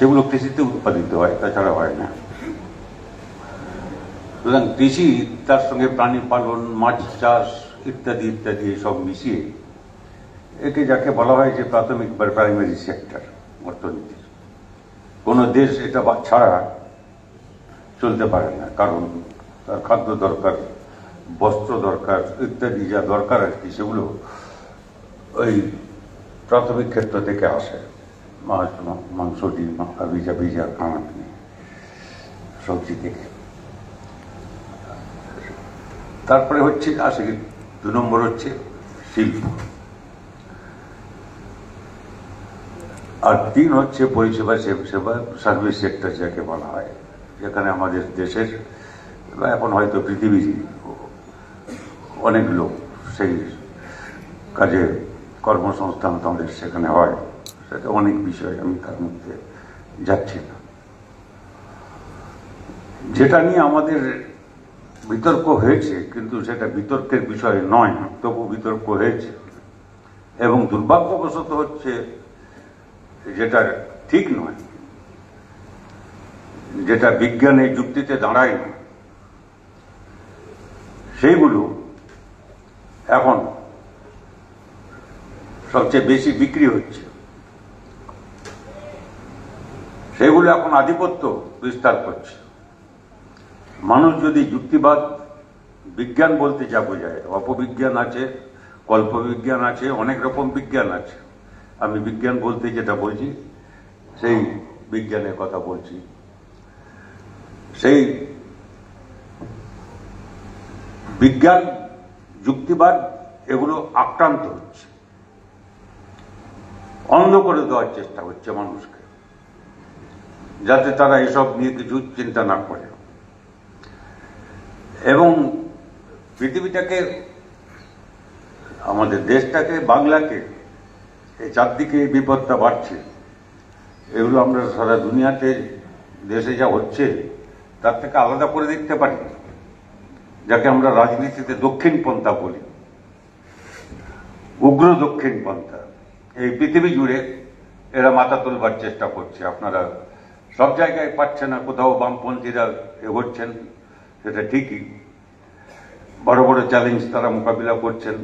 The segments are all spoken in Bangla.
সেগুলো কৃষিতে উৎপাদিত হয়, তাছাড়া হয় না। সুতরাং কৃষি তার সঙ্গে প্রাণী পালন, মাছ চাষ ইত্যাদি ইত্যাদি সব মিশিয়ে একে যাকে বলা হয় যে প্রাথমিক বা প্রাইমারি সেক্টর অর্থনীতির। কোনো দেশ এটা ছাড়া চলতে পারে না, কারণ তার খাদ্য দরকার, বস্ত্র দরকার ইত্যাদি যা দরকার আর কি, সেগুলো ওই প্রাথমিক ক্ষেত্র থেকে আসে। মাছ, মাংস, ডিম, ভিজা ভিজা খানাপিনি, সবজি থেকে। তারপরে হচ্ছে আসে 2 নম্বর হচ্ছে শিল্প, আর 3 হচ্ছে পরিষেবা সেবা সার্ভিস সেক্টর যাকে বলা হয়, যেখানে আমাদের দেশের বা এখন হয়তো পৃথিবীর অনেক লোক সেই কাজে কর্মসংস্থান আমাদের সেখানে হয়। সেটা অনেক বিষয়, আমি তার মধ্যে যাচ্ছি না। যেটা নিয়ে আমাদের বিতর্ক হয়েছে, কিন্তু সেটা বিতর্কের বিষয় নয়, তবু বিতর্ক হয়েছে, এবং দুর্ভাগ্যবশত হচ্ছে যেটা ঠিক নয়, যেটা বিজ্ঞানের যুক্তিতে দাঁড়ায় না, সেইগুলো এখন সবচেয়ে বেশি বিক্রি হচ্ছে। সেগুলো এখন আধিপত্য বিস্তার করছে। মানুষ যদি যুক্তিবাদ, বিজ্ঞান বলতে যা বোঝায়, অপবিজ্ঞান আছে, কল্পবিজ্ঞান আছে, অনেক রকম বিজ্ঞান আছে। আমি বিজ্ঞান বলতে যেটা বলছি সেই বিজ্ঞানের কথা বলছি। সেই বিজ্ঞান, যুক্তিবাদ এগুলো আক্রান্ত হচ্ছে, অন্ধ করে দেওয়ার চেষ্টা হচ্ছে মানুষকে, যাতে তারা এসব নিয়ে কিছু চিন্তা না করে। এবং পৃথিবীটাকে, আমাদের দেশটাকে, বাংলাকে, এই চারদিকে বিপদটা বাড়ছে, এগুলো আমরা সারা দুনিয়াতে দেশে যা হচ্ছে তার থেকে আলাদা করে দেখতে পারি, যাকে আমরা রাজনীতিতে দক্ষিণ পন্থা বলি, উগ্র দক্ষিণ পন্থা। এই পৃথিবী জুড়ে এরা মাথা তুলবার চেষ্টা করছে। আপনারা সব জায়গায় পাচ্ছে না, কোথাও বামপন্থীরা এগোচ্ছেন, সেটা ঠিকই। বড় বড় চ্যালেঞ্জ তারা মোকাবিলা করছেন,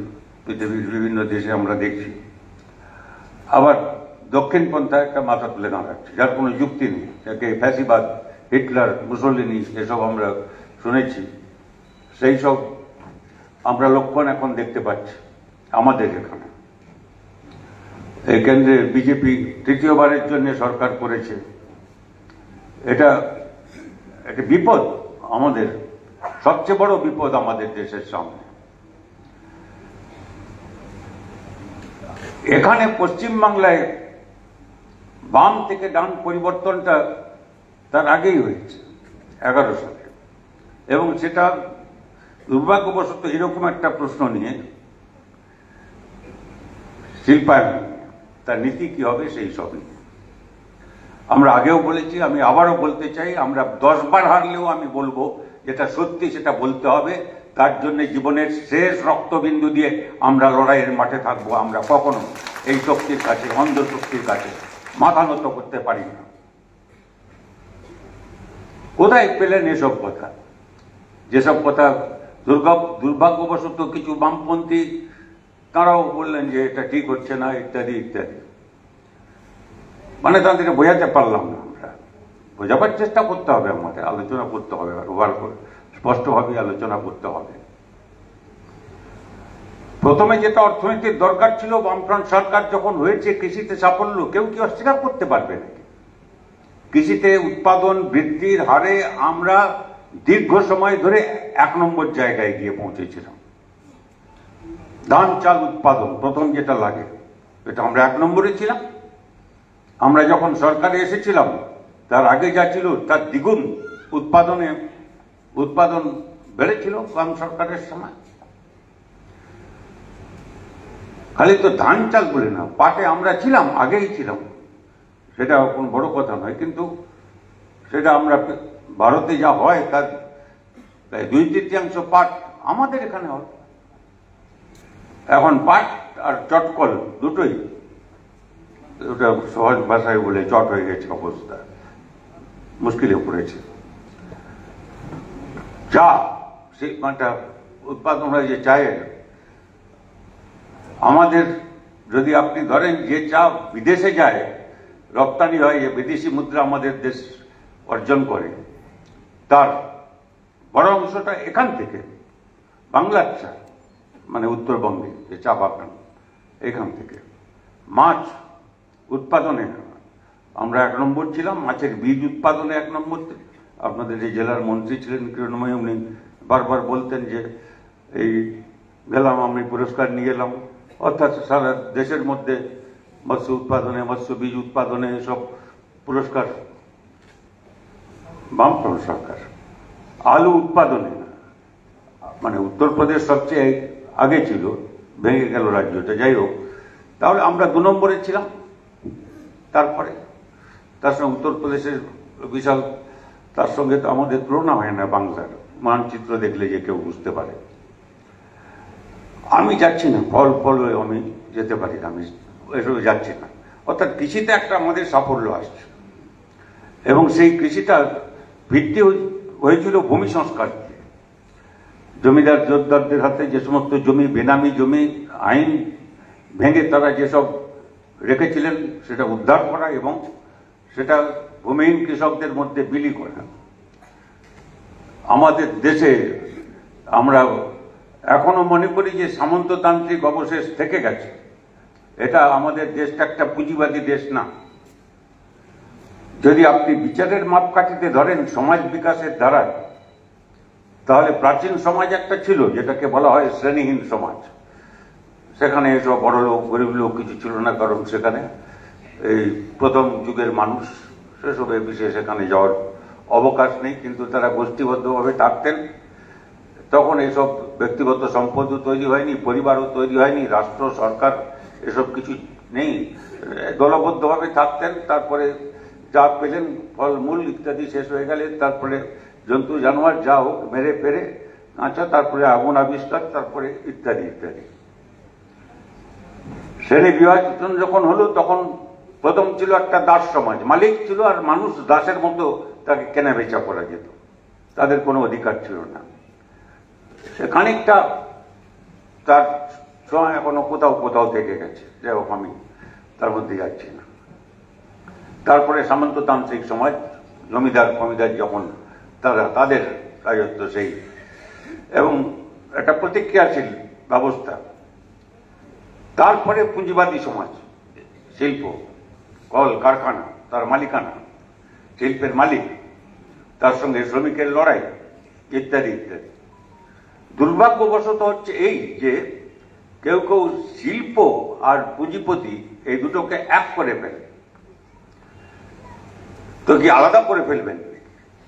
পৃথিবীর বিভিন্ন দেশে আমরা দেখছি। আবার দক্ষিণ পন্থা একটা মাথা তুলে দাঁড়াচ্ছে, যার কোনো যুক্তি নেই, যাকে ফ্যাসিবাদ, হিটলার, মুসলিনি এসব আমরা শুনেছি, সেই সব আমরা লক্ষণ এখন দেখতে পাচ্ছি আমাদের এখানে। এই কেন্দ্রে বিজেপি তৃতীয়বারের জন্য সরকার করেছে। এটা একটা বিপদ, আমাদের সবচেয়ে বড় বিপদ আমাদের দেশের সামনে। এখানে পশ্চিমবাংলায় বাম থেকে ডান পরিবর্তনটা তার আগেই হয়েছে 11 সালে, এবং সেটা দুর্ভাগ্যবশত এরকম একটা প্রশ্ন নিয়ে, শিল্পায়ন, তার নীতি কি হবে সেই সবই আমরা আগেও বলেছি, আমি আবারও বলতে চাই। আমরা 10 বার হারলেও আমি বলবো যেটা সত্যি সেটা বলতে হবে। তার জন্য জীবনের শেষ রক্তবিন্দু দিয়ে আমরা লড়াইয়ের মাঠে থাকবো। আমরা কখনো এই শক্তির কাছে, অন্ধ শক্তির কাছে মাথা নত করতে পারি না। কোথায় পেলেন এসব কথা? যেসব কথা দুর্ভাগ্যবশত কিছু বামপন্থী তারাও বললেন যে এটা ঠিক হচ্ছে না, ইত্যাদি ইত্যাদি। মানে তাদেরকে বোঝাতে পারলাম না। আমরা বোঝাবার চেষ্টা করতে হবে, আমাদের আলোচনা করতে হবে, ওভার করে স্পষ্টভাবে আলোচনা করতে হবে। প্রথমে যেটা অর্থনীতির দরকার ছিল, বামফ্রন্ট সরকার যখন হয়েছে, কৃষিতে সাফল্য, কেউ কি অস্বীকার করতে পারবে নাকি? কৃষিতে উৎপাদন বৃদ্ধির হারে আমরা দীর্ঘ সময় ধরে 1 নম্বর জায়গায় গিয়ে পৌঁছেছিলাম। ধান চাল উৎপাদন প্রথম যেটা লাগে, এটা আমরা 1 নম্বরে ছিলাম। আমরা যখন সরকারে এসেছিলাম তার আগে যা ছিল তার দ্বিগুণ উৎপাদন বেড়েছিল বাম সরকারের সময়। খালি তো ধান চাল বলে না, পাটে আমরা ছিলাম, আগেই ছিলাম, সেটা কোনো বড় কথা নয়। কিন্তু সেটা আমরা ভারতে যা হয় তার প্রায় 2/3 পাট আমাদের এখানে হয়। এখন পাট আর চটকল দুটোই ওটা সহজ ভাষায় বলে চট হয়ে গেছে, অবস্থা মুশকিলে পড়েছে। চা সেই মানটা উৎপাদন হয় যে চায়ের, আমাদের যদি আপনি ধরেন যে চা বিদেশে যায়, রপ্তানি হয়, যে বিদেশি মুদ্রা আমাদের দেশ অর্জন করে, তার বড় অংশটা এখান থেকে, বাংলার চা মানে উত্তরবঙ্গে যে চা বাগান, এখান থেকে। মাছ উৎপাদনে আমরা 1 নম্বর ছিলাম, মাছের বীজ উৎপাদনে 1 নম্বর। আপনাদের যে জেলার মন্ত্রী ছিলেন কিরণময়, উনি বারবার বলতেন যে এই গেলাম আমি পুরস্কার নিয়ে এলাম, অর্থাৎ সারা দেশের মধ্যে মৎস্য উৎপাদনে, মৎস্য বীজ উৎপাদনে সব পুরস্কার বামফ্রন্ট সরকার। আলু উৎপাদনে মানে উত্তরপ্রদেশ সবচেয়ে আগে ছিল, ভেঙে গেল রাজ্যটা, যাই হোক, তাহলে আমরা 2 নম্বরে ছিলাম। তারপরে তার সঙ্গে উত্তরপ্রদেশের বিশাল, তার সঙ্গে তো আমাদের তুলনা হয় না। বাংলার মানচিত্র দেখলে যে কেউ বুঝতে পারে। আমি যাচ্ছি না, ফল আমি যেতে পারি না, আমি এসবে যাচ্ছি না। অর্থাৎ কৃষিতে একটা আমাদের সাফল্য আসছে, এবং সেই কৃষিটার ভিত্তি হয়েছিল ভূমি সংস্কার দিয়ে। জমিদার জোরদারদের হাতে যে সমস্ত জমি, বেনামি জমি, আইন ভেঙে তারা যেসব রেখেছিলেন, সেটা উদ্ধার করা এবং সেটা ভূমিহীন কৃষকদের মধ্যে বিলি করা। আমাদের দেশে আমরা এখনো মনে করি যে সামন্ততান্ত্রিক অবশেষ থেকে গেছে। এটা আমাদের দেশটা একটা পুঁজিবাদী দেশ না। যদি আপনি বিচারের মাপকাঠিতে ধরেন সমাজ বিকাশের ধারায়, তাহলে প্রাচীন সমাজ একটা ছিল যেটাকে বলা হয় শ্রেণীহীন সমাজ। সেখানে এসব বড় লোক গরিব লোক কিছু ছিল না, কারণ সেখানে এই প্রথম যুগের মানুষ, সেসবে বিষয়ে সেখানে যাওয়ার অবকাশ নেই, কিন্তু তারা গোষ্ঠীবদ্ধভাবে থাকতেন। তখন এসব ব্যক্তিগত সম্পদও তৈরি হয়নি, পরিবারও তৈরি হয়নি, রাষ্ট্র সরকার এসব কিছু নেই, দলবদ্ধভাবে থাকতেন। তারপরে যা পেলেন ফলমূল ইত্যাদি শেষ হয়ে গেলে তারপরে জন্তু জানোয়ার যা হোক মেরে ফেরে কাঁচা, তারপরে আগুন আবিষ্কার, তারপরে ইত্যাদি ইত্যাদি। শ্রেণী বিভাজন যখন হলো, তখন প্রথম ছিল একটা দাস সমাজ, মালিক ছিল আর মানুষ দাসের মতো তাকে কেনা বেচা করা যেত, তাদের কোনো অধিকার ছিল না। সে খানিকটা তার সময় এখনো কোথাও কোথাও থেকে গেছে, যাই হোক আমি তার মধ্যে যাচ্ছি না। তারপরে সামন্ততান্ত্রিক সমাজ, জমিদার ফমিদার যখন তাদের রাজত্ব সেই, এবং একটা প্রতিক্রিয়াশীল ব্যবস্থা। তারপরে পুঁজিবাদী সমাজ, শিল্প, কল কারখানা, তার মালিকানা, শিল্পের মালিক, তার সঙ্গে শ্রমিকের লড়াই ইত্যাদি ইত্যাদি। দুর্ভাগ্যবশত হচ্ছে এই যে কেউ কেউ শিল্প আর পুঁজিপতি এই দুটোকে এক করে ফেলে। তো কি আলাদা করে ফেলবেন?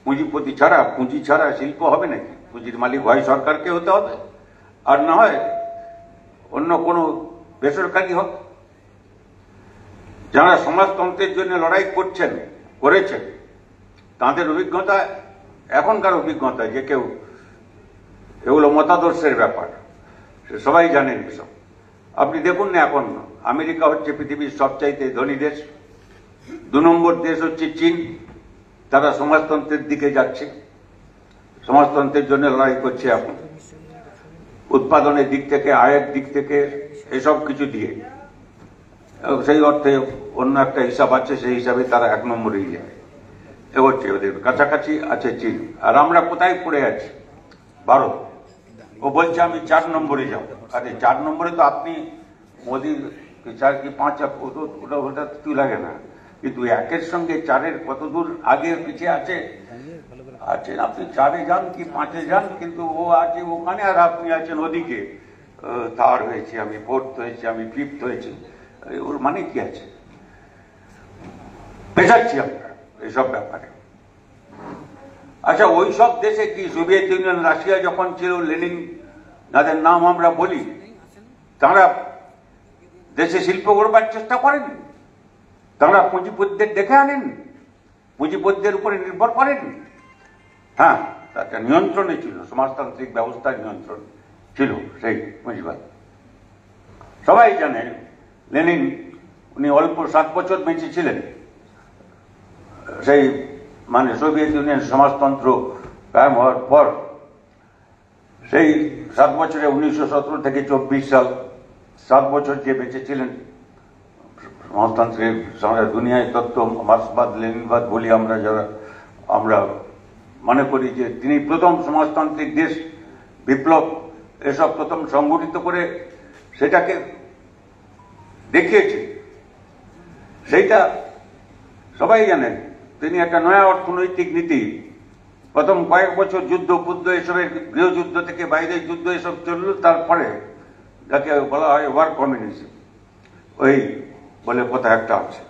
পুঁজিপতি ছাড়া, পুঁজি ছাড়া শিল্প হবে নাকি? পুঁজির মালিক হয় সরকারকে হতে হবে, আর না হয় অন্য কোনো বেসরকারি হোক। যারা সমাজতন্ত্রের জন্য লড়াই করেছেন, তাদের অভিজ্ঞতা, এখনকার অভিজ্ঞতা, যে কেউ এগুলো মতাদর্শের ব্যাপার, সে সবাই জানেন এসব। আপনি দেখুন না, এখন আমেরিকা হচ্ছে পৃথিবীর সবচাইতে ধনী দেশ, 2 নম্বর দেশ হচ্ছে চীন। তারা সমাজতন্ত্রের দিকে যাচ্ছে, সমাজতন্ত্রের জন্য লড়াই করছে এখন, উৎপাদনের দিক থেকে, আয়ের দিক থেকে, এসব কিছু দিয়ে। সেই অর্থে অন্য একটা হিসাব আছে, সেই হিসাবে তারা 1 নম্বরেই যায়, এগোচ্ছে। ওদের কাছাকাছি আছে চীন, আর আমরা কোথায় পড়ে আছি? ভারত। ও বলছে আমি 4 নম্বরে যাব। আরে 4 নম্বরে তো আপনি মোদীর 4 কি 5, ওটা কিছু লাগে না, কিন্তু 1-এর সঙ্গে 4-এর কত দূর আগে পিছিয়ে আছেন। আপনি 4-এ যান কি 5-এ যান, কিন্তু ও আছে ওখানে আর আপনি আছেন ওদিকে। 3rd হয়েছে, আমি 4th হয়েছি, আমি 5th হয়েছি। ওর মানে কি আছে? পেছাচ্ছি আমরা এইসব ব্যাপারে। আচ্ছা, ওই সব দেশে কি সোভিয়েত ইউনিয়ন, রাশিয়া যখন ছিল, লেনিন যাদের নাম আমরা বলি, তারা দেশে শিল্প গড়বার চেষ্টা করেন? তারা পুঁজিপতিদের দেখে আনেন? পুঁজিপতিদের উপরে নির্ভর করেন? হ্যাঁ, তাকে নিয়ন্ত্রণে ছিল, সমাজতান্ত্রিক ব্যবস্থার নিয়ন্ত্রণ ছিল সেই পুঁজিবাদ। সবাই জানে লেনিন উনি অল্প 7 বছর বেঁচে ছিলেন, সেই মানে সোভিয়েত ইউনিয়ন সমাজতন্ত্র কায়েম হওয়ার পর। সেই 7 বছরে 1917 থেকে 24 সাল 7 বছর যে বেঁচে ছিলেন, সমাজতন্ত্রের দুনিয়ায় তত্ত্ব মার্ক্সবাদ লেনিনবাদ বলি আমরা, যারা আমরা মনে করি যে তিনি প্রথম সমাজতান্ত্রিক দেশ বিপ্লব এসব প্রথম সংগঠিত করে সেটাকে দেখিয়েছে। সেইটা সবাই জানেন। তিনি একটা নয়া অর্থনৈতিক নীতি, প্রথম কয়েক বছর যুদ্ধ বুদ্ধ এসবের গৃহযুদ্ধ থেকে বাইরের যুদ্ধ এসব চলল, তারপরে যাকে বলা হয় ওয়ার কমিউনিজম, ওই বলে কথা একটা আছে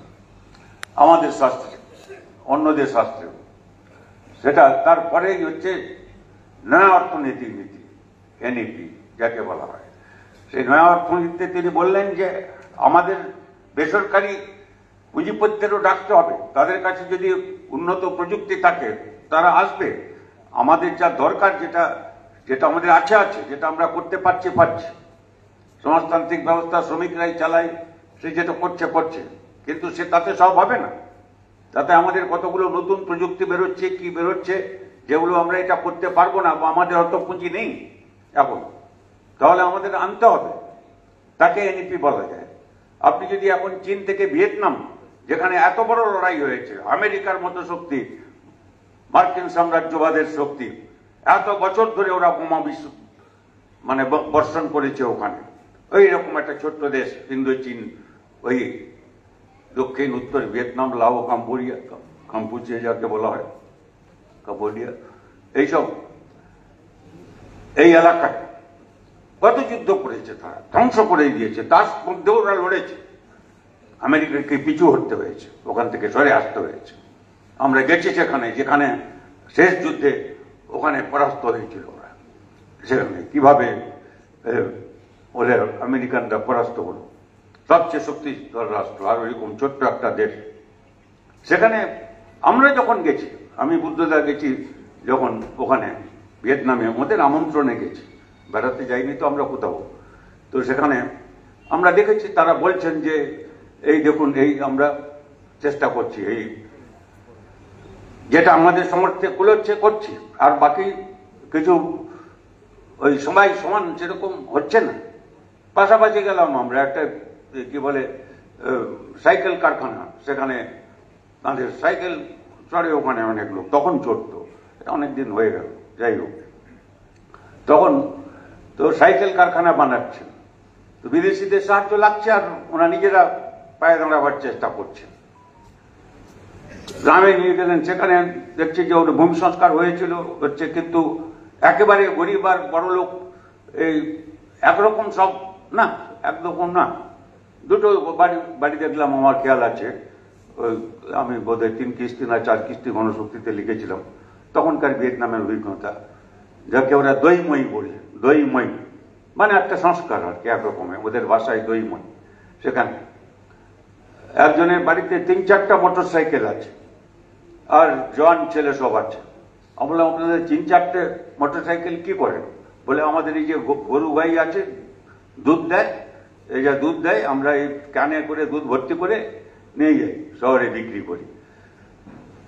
আমাদের শাস্ত্রে, অন্যদের শাস্ত্রে, সেটা তারপরেই হচ্ছে নয়া অর্থনৈতিক নীতি, এনইপি যাকে বলা হয়। সেই নয়া অর্থনীতিতে তিনি বললেন যে আমাদের বেসরকারি পুঁজিপতিদেরও ডাকতে হবে, তাদের কাছে যদি উন্নত প্রযুক্তি থাকে তারা আসবে, আমাদের যা দরকার যেটা যেটা আমাদের আছে যেটা আমরা করতে পারছি, সমাজতান্ত্রিক ব্যবস্থা শ্রমিকরাই চালায়, সে যেটা করছে, কিন্তু সে তাতে সব হবে না। তাতে আমাদের কতগুলো নতুন প্রযুক্তি বেরোচ্ছে, কি বেরোচ্ছে, যেগুলো আমরা এটা করতে পারবো না, বা আমাদের অত পুঁজি নেই এখন, তাহলে আমাদের আনতে হবে, তাকে এনইপি বলা যায়। আপনি যদি এখন চীন থেকে ভিয়েতনাম, যেখানে এত বড় লড়াই হয়েছে, আমেরিকার মতো শক্তি, মার্কিন সাম্রাজ্যবাদের শক্তি, এত বছর ধরে ওরা বোমা মানে বর্ষণ করেছে ওখানে, ওই রকম একটা ছোট্ট দেশ ইন্দোচীন, ওই দক্ষিণ উত্তর ভিয়েতনাম, লাও, কাম্বোডিয়া যাকে বলা হয়, কাম্বোডিয়া, এইসব এই এলাকায় কত যুদ্ধ করেছে, তারা ধ্বংস করে দিয়েছে, তার মধ্যেও ওরা লড়েছে। আমেরিকাকে পিছু হটতে হয়েছে, ওখান থেকে সরে আসতে হয়েছে। আমরা গেছি সেখানে, যেখানে শেষ যুদ্ধে ওখানে পরাস্ত হয়েছিল ওরা, সেখানে কিভাবে ওদের আমেরিকানরা পরাস্ত হলো, সবচেয়ে শক্তিধর রাষ্ট্র, আর ওইরকম ছোট্ট একটা দেশ। সেখানে আমরা যখন গেছি, আমি বুদ্ধদা গেছি যখন ওখানে ভিয়েতনামে, ওদের আমন্ত্রণে গেছি, বেড়াতে যাইনি তো আমরা কোথাও। তো সেখানে আমরা দেখেছি তারা বলছেন যে এই দেখুন, এই আমরা চেষ্টা করছি, এই যেটা আমাদের সামর্থ্যে কুলোচ্ছে করছি, আর বাকি কিছু ওই সবাই সমান সেরকম হচ্ছে না। পাশাপাশি গেলাম আমরা একটা কি বলে সাইকেল কারখানা, সেখানে তাদের সাইকেল চড়ে ওখানে অনেক লোক, তখন চড়তো, অনেকদিন হয়ে গেল, যাই হোক। তখন তো সাইকেল কারখানা বানাচ্ছেন, তো বিদেশিদের সাহায্য লাগছে, আর ওরা নিজেরা পায়ে দাঁড়াবার চেষ্টা করছে। গ্রামে নিয়ে গেলেন, সেখানে দেখছি যে ওটা ভূমি সংস্কার হয়েছিল হচ্ছে, কিন্তু একেবারে গরিব আর বড় লোক এই একরকম সব না, একরকম না। দুটো বাড়ি দেখলাম, আমার খেয়াল আছে, ওই আমি বোধহয় 3 কিস্তি না 4 কিস্তি গণশক্তিতে লিখেছিলাম তখনকার ভিয়েতনামের অভিজ্ঞতা, যাকে ওরা দইময় বলে, দইময় মানে একটা সংস্কার আর কি, একরকমের ওদের ভাষায় দইময়। সেখানে একজনের বাড়িতে 3-4টা মোটর সাইকেল আছে, আর জওয়ান ছেলে সব আছে। আমি বললাম আপনাদের 3-4টে মোটর সাইকেল কি করেন? বলে আমাদের এই যে গরু গাই আছে, দুধ দেয়, এই যা দুধ দেয় আমরা এই ক্যানে করে দুধ ভর্তি করে নিয়ে যাই, শহরে বিক্রি করি।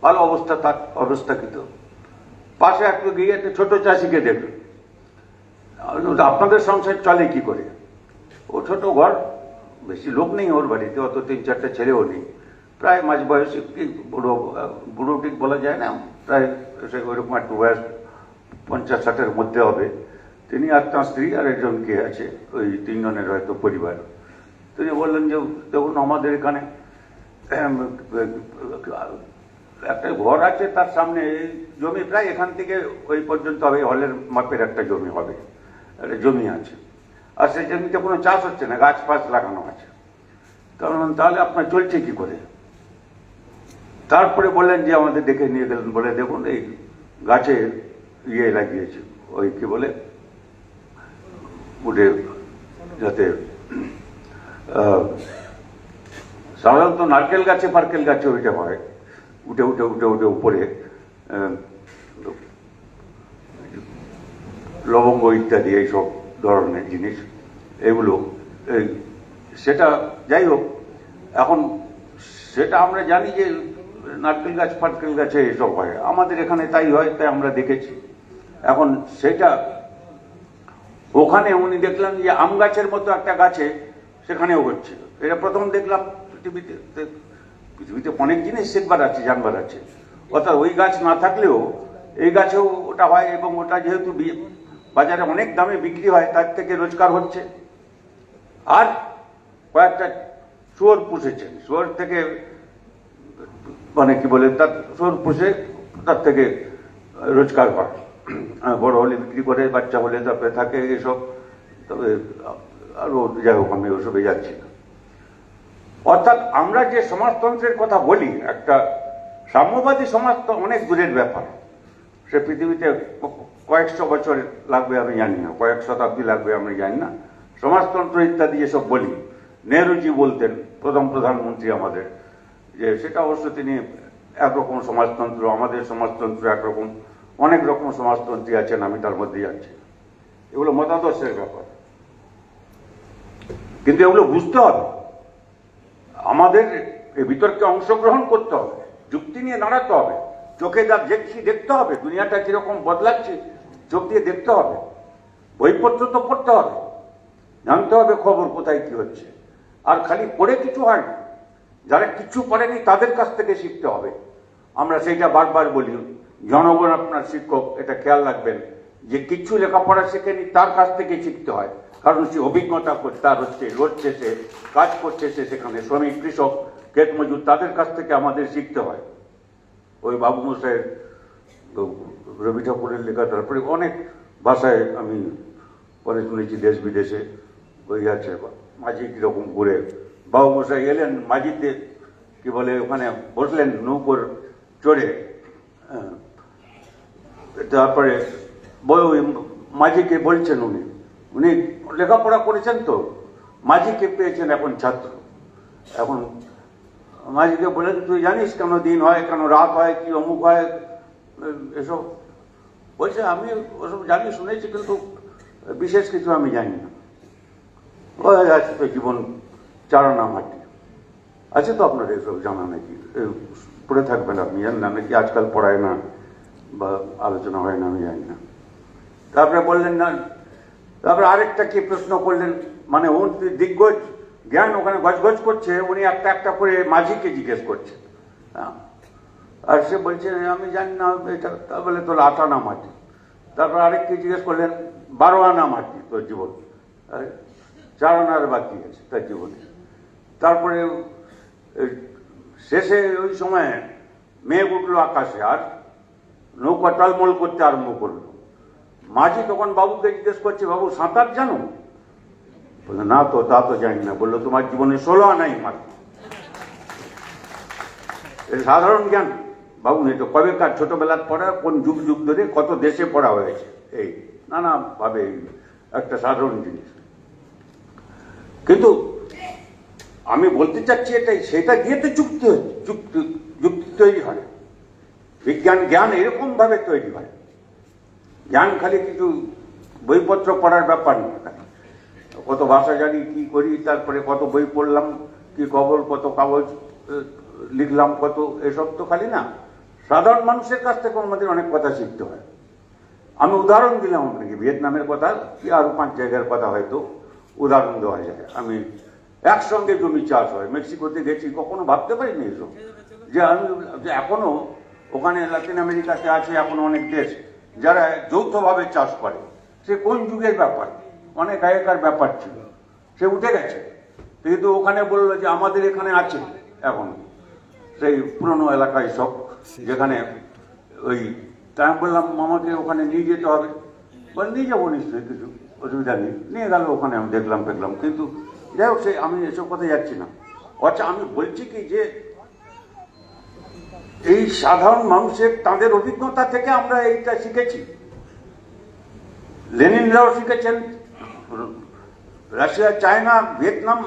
ভালো অবস্থা, তার অবস্থা কিন্তু পাশে একটু গিয়ে একটা ছোট চাষিকে দেখল, আপনাদের সংসার চলে কি করে? ও ছোট ঘর, বেশি লোক নেই ওর বাড়িতে, অত 3-4টা ছেলেও নেই, প্রায় মাঝ বয়সী, বুড়ো ঠিক বলা যায় না, প্রায় ওইরকম একটু বয়স 50-60-এর মধ্যে হবে। তিনি আর তাঁর স্ত্রী আর একজন কে আছে, ওই 3 জনের হয়তো পরিবার। তিনি বললেন যে দেখুন আমাদের এখানে একটা ঘর আছে, তার সামনে জমি প্রায় এখান থেকে ওই পর্যন্ত হবে, হলের মাপের একটা জমি হবে, একটা জমি আছে, আর সেই জমিতে কোনো চাষ হচ্ছে না, গাছ ফাছ লাগানো আছে। কারণ তাহলে আপনার চলছে কি করে? তারপরে বললেন যে আমাদের দেখে নিয়ে গেলেন, বলে দেখুন এই গাছে ইয়ে লাগিয়েছে, ওই কি বলে উঠে, যাতে সাধারণত নারকেল গাছে ফারকেল গাছে ওইটা হয়, উঠে উঠে উঠে উঠে উপরে লবঙ্গ ইত্যাদি এইসব ধরনের জিনিস, এগুলো সেটা যাই হোক। এখন সেটা আমরা জানি যে নারকেল গাছ ফাটকেল গাছে এসব হয়, আমাদের এখানে তাই হয়, তাই আমরা দেখেছি। এখন সেটা ওখানে উনি দেখলাম যে আম গাছের মতো একটা গাছে সেখানেও হচ্ছিল। এটা প্রথম দেখলাম। পৃথিবীতে অনেক জিনিস শিখবার আছে, জানবার আছে। অর্থাৎ ওই গাছ না থাকলেও এই গাছেও ওটা হয়, এবং ওটা যেহেতু বাজারে অনেক দামে বিক্রি হয়, তার থেকে রোজগার হচ্ছে। আর কয়েকটা শুয়োর পুষেছেন, শুয়োর থেকে মানে কি বলে, তার শুয়োর পুষে তার থেকে রোজগার হয়, বড় হলে বিক্রি করে, বাচ্চা হলে তারপরে থাকে এসব। তবে আরো যাই হোক, আমি ওসবে যাচ্ছি না। অর্থাৎ আমরা যে সমাজতন্ত্রের কথা বলি, একটা সাম্যবাদী সমাজ তো অনেক দূরের ব্যাপার। সে পৃথিবীতে কয়েকশো বছর লাগবে আমি জানি না, কয়েক শতাব্দী লাগবে আমি জানি না। সমাজতন্ত্র ইত্যাদি যেসব বলি, নেহরুজি বলতেন, প্রথম প্রধানমন্ত্রী আমাদের, যে সেটা অবশ্য তিনি একরকম সমাজতন্ত্র, আমাদের সমাজতন্ত্র একরকম, অনেক রকম সমাজতন্ত্রী আছেন, আমি তার মধ্যে যাচ্ছি। এগুলো মতাদর্শের ব্যাপার, কিন্তু এগুলো বুঝতে হবে, আমাদের এই বিতর্কে অংশগ্রহণ করতে হবে, যুক্তি নিয়ে দাঁড়াতে হবে, চোখে যা দেখছি দেখতে হবে, দুনিয়াটা কিরকম বদলাচ্ছে চোখ দিয়ে দেখতে হবে, বইপত্র তো পড়তে হবে, জানতে হবে খবর কোথায় কি হচ্ছে। আর খালি পড়ে কিছু হয় না, যারা কিছু পড়েনি তাদের কাছ থেকে শিখতে হবে। আমরা সেইটা বারবার বলি, জনগণ আপনার শিক্ষক, এটা খেয়াল রাখবেন, যে কিছু লেখাপড়া শেখেনি তার কাছ থেকে শিখতে হয়। কারণ সে অভিজ্ঞতা তার হচ্ছে, লড়ছে সে, কাজ করছে সে, সেখানে শ্রমিক, কৃষক, ক্ষেত মজুর, তাদের কাছ থেকে আমাদের শিখতে হয়। ওই বাবু মশাইয়ের, রবি ঠাকুরের লেখা, তারপরে অনেক ভাষায় আমি পরে শুনেছি দেশ বিদেশে ওই আছে, মাঝি কিরকম ঘুরে, বাবু মশাই এলেন মাঝিতে, কি বলে, ওখানে বসলেন নৌকোর চড়ে, তারপরে ওই মাঝিকে বলছেন, উনি লেখাপড়া করেছেন তো, মাঝিকে পেয়েছেন এখন ছাত্র। এখন মাঝিকে বলেন, তুই জানিস কেন দিন হয়, কেন রাত হয়, কি অমুক হয়, এসব বলছে, আমি ওসব জানি, শুনেছি, কিন্তু বিশেষ কিছু আমি জানি না। ওই আছে তো জীবন চারানা মাটি আছে, তো আপনার এসব জানা নাকি? পড়ে থাকবেন আপনি, জানেন না নাকি? আজকাল পড়ায় না বা আলোচনা হয় না, আমি জানি না। তারপরে বললেন না, তারপরে আরেকটা কি প্রশ্ন করলেন, মানে দিগ্গজ জ্ঞান ওখানে গজগজ করছে, উনি একটা একটা করে মাঝিকে জিজ্ঞেস করছেন। আর সে বলছে, আমি জানি না এটা। তা বলে, তোর 8 আনা মাটি। তারপর আরেককে জিজ্ঞেস করলেন, 12 আনা মাটি তোর জীবন, 4 আনার বাকি আছে তার জীবনে। তারপরে শেষে ওই সময় মেঘ উঠলো আকাশে, আর নৌকা টলমল করতে আরম্ভ করলো। মাঝি তখন বাবুকে জিজ্ঞেস করছে, বাবু সাঁতার জানো? বললো, না তো, তা তো জানি না। বললো, তোমার জীবনে 16 আনাই মাটি। সাধারণ জ্ঞান বাবু, এটা কবেকার ছোটবেলার পড়া, কোন যুগ যুগ ধরে কত দেশে পড়া হয়েছে, এই নানা ভাবে একটা সাধারণ জিনিস। কিন্তু আমি বলতে চাচ্ছি এটাই, সেটা দিয়ে তো যুক্তি তৈরি হয়। বিজ্ঞান জ্ঞান এরকম ভাবে তৈরি হয়। জ্ঞান খালি কিছু বইপত্র পড়ার ব্যাপার না, কত ভাষা জানি, কি করি, তারপরে কত বই পড়লাম, কি খবর, কত কাগজ লিখলাম, কত, এসব তো খালি না। সাধারণ মানুষের কাছ থেকে আমাদের অনেক কথা শিখতে হয়। আমি উদাহরণ দিলাম আপনাকে, ভিয়েতনামের কথা, কি আরো 5 জায়গার কথা হয়তো উদাহরণ দেওয়া যায়। আমি একসঙ্গে জমি চাষ হয়, মেক্সিকোতে গেছি, কখনো ভাবতে পারিনি এসব, যে আমি এখনো ওখানে লাতিন আমেরিকাতে আছে এখনো অনেক দেশ যারা যৌথভাবে চাষ করে। সে কোন যুগের ব্যাপার, অনেক আগেকার ব্যাপার ছিল, সে উঠে গেছে। কিন্তু ওখানে বললো যে আমাদের এখানে আছে এখন সেই পুরনো এলাকায় সব, যেখানে ওই, তাই আমি বললাম আমাকে ওখানে নিয়ে যেতে হবে। বলে, নিয়ে যাবো নিশ্চয়ই, কিছু অসুবিধা নেই। নিয়ে গেল ওখানে, আমি দেখলাম। কিন্তু যাই হোক, আমি এসব কথা যাচ্ছি না। আচ্ছা, আমি বলছি কি, যে এই সাধারণ মানুষের তাদের অভিজ্ঞতা থেকে আমরা এইটা শিখেছি। লেনিনরাও শিখেছেন, Russia, China, Vietnam,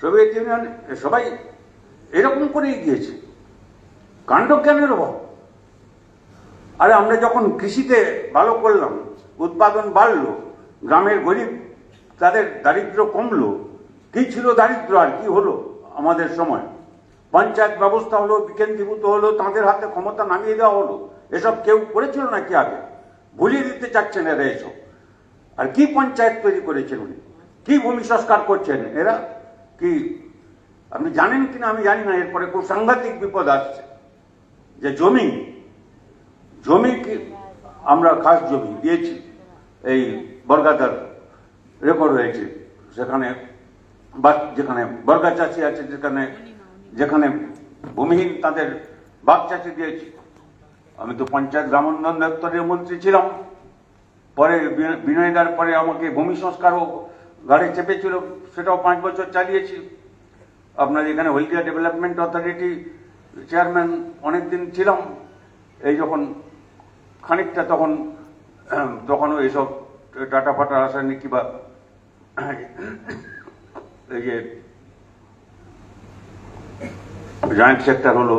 Soviet union, সবাই এরকম করেই গিয়েছে। কাণ্ডজ্ঞানের অভাব। আরে আমরা যখন কৃষিতে ভালো করলাম, উৎপাদন বাড়লো, গ্রামের গরিব তাদের দারিদ্র্য কমলো। কি ছিল দারিদ্র, আর কি হলো? আমাদের সময় পঞ্চায়েত ব্যবস্থা হলো, বিকেন্দ্রীভূত হলো, তাদের হাতে ক্ষমতা নামিয়ে দেওয়া হলো। এসব কেউ করেছিল নাকি আগে? ভুলিয়ে দিতে চাচ্ছেন এরা এসব। আর কি পঞ্চায়েত তৈরি করেছেন উনি, কি ভূমি সংস্কার করছেন এরা? কি আপনি জানেন কিনা আমি জানি না। এরপরে খুব সাংঘাতিক বিপদ আসছে যে জমি কি আমরা খাস জমি দিয়েছি, এই বর্গাদার রেকর্ড হয়েছে সেখানে, বা যেখানে বর্গা চাষি আছে, যেখানে ভূমিহীন তাদের বাঘ চাষি দিয়েছি। আমি তো পঞ্চায়েত গ্রামোন্নয়ন দপ্তরের মন্ত্রী ছিলাম, পরে বিনয়দার পরে আমাকে ভূমি সংস্কারও ঘাড়ে চেপেছিল, সেটাও 5 বছর চালিয়েছি। আপনার এখানে হলদিয়া ডেভেলপমেন্ট অথরিটি চেয়ারম্যান অনেকদিন ছিলাম। এই যখন খানিকটা তখনও এইসব টাটা ফাটা রাসায়নিক কিংবা এই যে জয়েন্ট সেক্টর হলো,